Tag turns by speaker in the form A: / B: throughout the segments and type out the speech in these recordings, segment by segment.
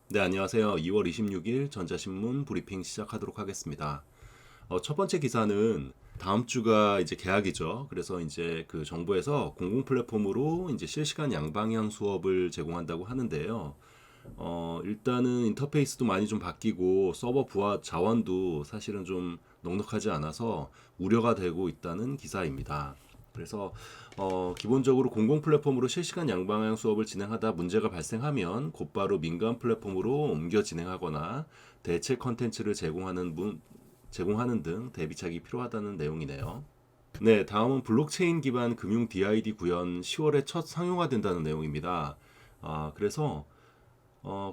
A: 네, 안녕하세요. 2월 26일 전자신문 브리핑 시작하도록 하겠습니다. 첫 번째 기사는 다음 주가 이제 개학이죠. 그래서 이제 그 정부에서 공공 플랫폼으로 이제 실시간 양방향 수업을 제공한다고 하는데요. 일단은 인터페이스도 많이 좀 바뀌고 서버 부하 자원도 사실은 좀 넉넉하지 않아서 우려가 되고 있다는 기사입니다. 그래서 기본적으로 공공 플랫폼으로 실시간 양방향 수업을 진행하다 문제가 발생하면 곧바로 민간 플랫폼으로 옮겨 진행하거나 대체 컨텐츠를 제공하는 등 대비책이 필요하다는 내용이네요. 네, 다음은 블록체인 기반 금융 DID 구현 10월에 첫 상용화 된다는 내용입니다. 그래서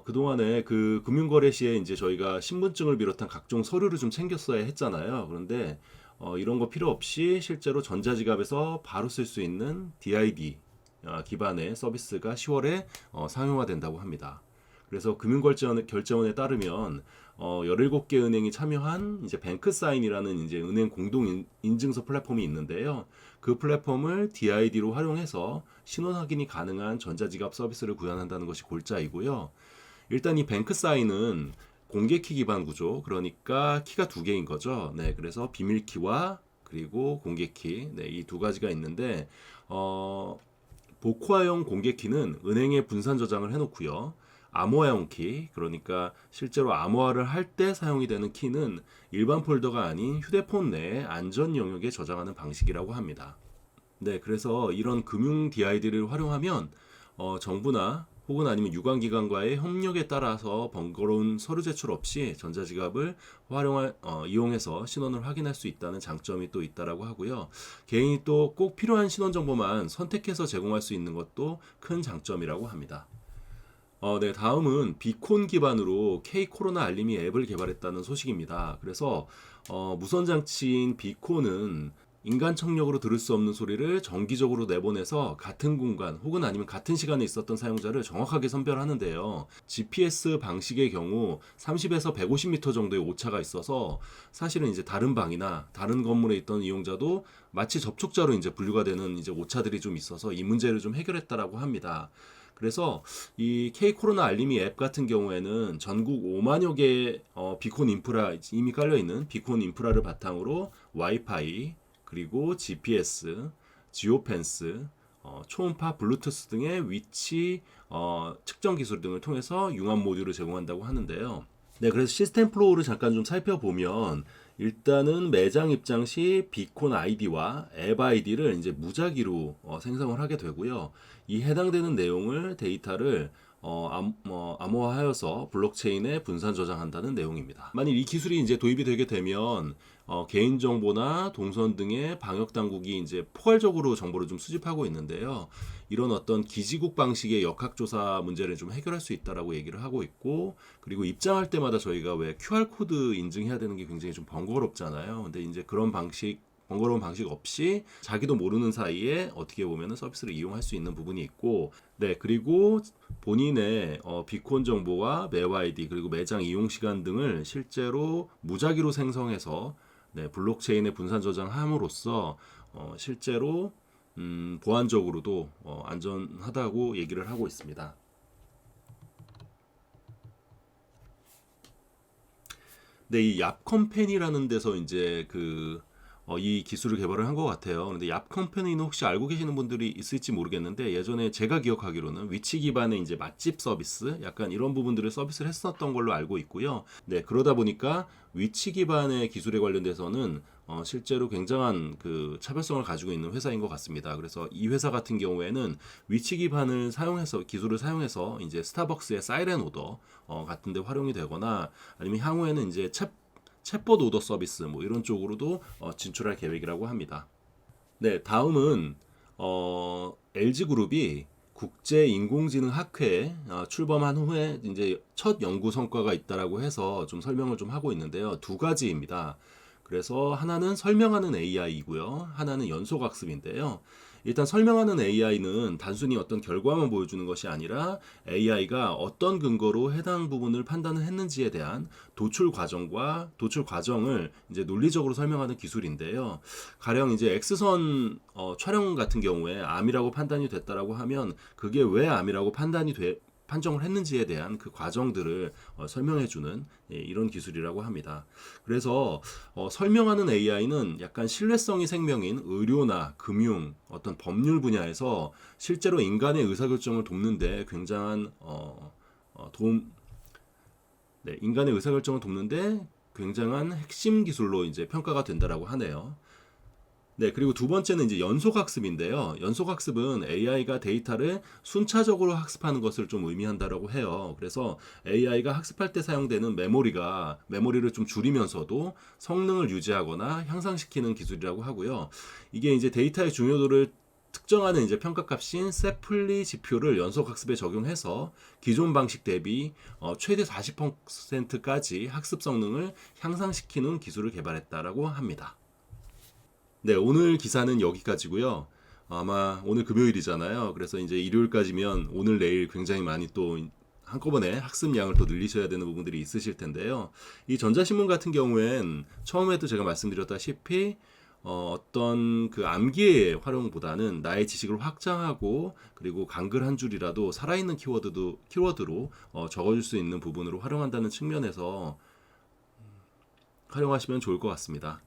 A: 그동안에 그 금융거래 시에 이제 저희가 신분증을 비롯한 각종 서류를 좀 챙겼어야 했잖아요. 그런데 이런 거 필요 없이 실제로 전자지갑에서 바로 쓸 수 있는 DID 기반의 서비스가 10월에 상용화된다고 합니다. 그래서 금융결제원에 따르면 17개 은행이 참여한 이제 뱅크사인이라는 이제 은행 공동 인증서 플랫폼이 있는데요. 그 플랫폼을 DID로 활용해서 신원 확인이 가능한 전자지갑 서비스를 구현한다는 것이 골자이고요. 일단 이 뱅크사인은 공개키 기반 구조, 그러니까 키가 두 개인 거죠. 네, 그래서 비밀키와 그리고 공개키, 네, 이 두 가지가 있는데 복화형 공개키는 은행에 분산 저장을 해놓고요. 암호화형 키, 그러니까 실제로 암호화를 할 때 사용이 되는 키는 일반 폴더가 아닌 휴대폰 내에 안전 영역에 저장하는 방식이라고 합니다. 네, 그래서 이런 금융 DID를 활용하면 정부나 혹은 아니면 유관기관과의 협력에 따라서 번거로운 서류 제출 없이 전자지갑을 이용해서 신원을 확인할 수 있다는 장점이 또 있다라고 하고요. 개인이 또 꼭 필요한 신원 정보만 선택해서 제공할 수 있는 것도 큰 장점이라고 합니다. 네, 다음은 비콘 기반으로 K 코로나 알림이 앱을 개발했다는 소식입니다. 그래서 무선 장치인 비콘은 인간 청력으로 들을 수 없는 소리를 정기적으로 내보내서 같은 공간 혹은 아니면 같은 시간에 있었던 사용자를 정확하게 선별하는데요. GPS 방식의 경우 30에서 150m 정도의 오차가 있어서 사실은 이제 다른 방이나 다른 건물에 있던 이용자도 마치 접촉자로 이제 분류가 되는 이제 오차들이 좀 있어서 이 문제를 좀 해결했다라고 합니다. 그래서 이 K 코로나 알림이 앱 같은 경우에는 전국 5만여 개의 비콘 인프라 이미 깔려 있는 비콘 인프라를 바탕으로 와이파이 그리고 GPS, 지오펜스, 초음파, 블루투스 등의 위치 측정 기술 등을 통해서 융합 모듈을 제공한다고 하는데요. 네, 그래서 시스템 플로우를 잠깐 좀 살펴보면 일단은 매장 입장 시 비콘 아이디와 앱 아이디를 이제 무작위로 생성을 하게 되고요. 이 해당되는 내용을 데이터를 암호화하여서 블록체인에 분산 저장한다는 내용입니다. 만일 이 기술이 이제 도입이 되게 되면 개인정보나 동선 등의 방역 당국이 이제 포괄적으로 정보를 좀 수집하고 있는데요. 이런 어떤 기지국 방식의 역학조사 문제를 좀 해결할 수 있다라고 얘기를 하고 있고, 그리고 입장할 때마다 저희가 왜 QR 코드 인증해야 되는 게 굉장히 좀 번거롭잖아요. 근데 이제 그런 번거로운 방식 없이 자기도 모르는 사이에 어떻게 보면 서비스를 이용할 수 있는 부분이 있고, 네, 그리고 본인의 비콘 정보와 매화 아이디 그리고 매장 이용 시간 등을 실제로 무작위로 생성해서 네, 블록체인에 분산 저장함으로써 실제로 보안적으로도 안전하다고 얘기를 하고 있습니다. 네, 이 얍컴퍼니라는 데서 이제 이 기술을 개발을 한 것 같아요. 근데 얍컴퍼니는 혹시 알고 계시는 분들이 있을지 모르겠는데 예전에 제가 기억하기로는 위치 기반의 이제 맛집 서비스 약간 이런 부분들을 서비스를 했었던 걸로 알고 있고요. 네, 그러다 보니까 위치 기반의 기술에 관련돼서는 실제로 굉장한 그 차별성을 가지고 있는 회사인 것 같습니다. 그래서 이 회사 같은 경우에는 위치 기반을 사용해서 기술을 사용해서 이제 스타벅스의 사이렌 오더 같은 데 활용이 되거나 아니면 향후에는 이제 챗봇 오더 서비스 뭐 이런 쪽으로도 진출할 계획이라고 합니다. 네, 다음은 LG그룹이 국제 인공지능 학회에 출범한 후에 이제 첫 연구 성과가 있다라고 해서 좀 설명을 좀 하고 있는데요. 두 가지입니다. 그래서 하나는 설명하는 AI이고요. 하나는 연속학습인데요. 일단 설명하는 AI는 단순히 어떤 결과만 보여주는 것이 아니라 AI가 어떤 근거로 해당 부분을 판단을 했는지에 대한 도출 과정과 도출 과정을 이제 논리적으로 설명하는 기술인데요. 가령 이제 X선 촬영 같은 경우에 암이라고 판단이 됐다라고 하면 그게 왜 암이라고 판정을 했는지에 대한 그 과정들을 설명해주는 이런 기술이라고 합니다. 그래서 설명하는 AI는 약간 신뢰성이 생명인 의료나 금융, 어떤 법률 분야에서 실제로 인간의 의사결정을 돕는데 굉장한 인간의 의사결정을 돕는데 굉장한 핵심 기술로 이제 평가가 된다라고 하네요. 네, 그리고 두 번째는 이제 연속학습인데요. 연속학습은 AI가 데이터를 순차적으로 학습하는 것을 좀 의미한다라고 해요. 그래서 AI가 학습할 때 사용되는 메모리를 좀 줄이면서도 성능을 유지하거나 향상시키는 기술이라고 하고요. 이게 이제 데이터의 중요도를 특정하는 이제 평가값인 세플리 지표를 연속학습에 적용해서 기존 방식 대비 최대 40%까지 학습 성능을 향상시키는 기술을 개발했다라고 합니다. 네, 오늘 기사는 여기까지고요. 아마 오늘 금요일이잖아요. 그래서 이제 일요일까지면 오늘 내일 굉장히 많이 또 한꺼번에 학습량을 더 늘리셔야 되는 부분들이 있으실 텐데요. 이 전자신문 같은 경우엔 처음에도 제가 말씀드렸다시피 어떤 그 암기의 활용보다는 나의 지식을 확장하고 그리고 강글 한 줄이라도 살아있는 키워드로 적어줄 수 있는 부분으로 활용한다는 측면에서 활용하시면 좋을 것 같습니다.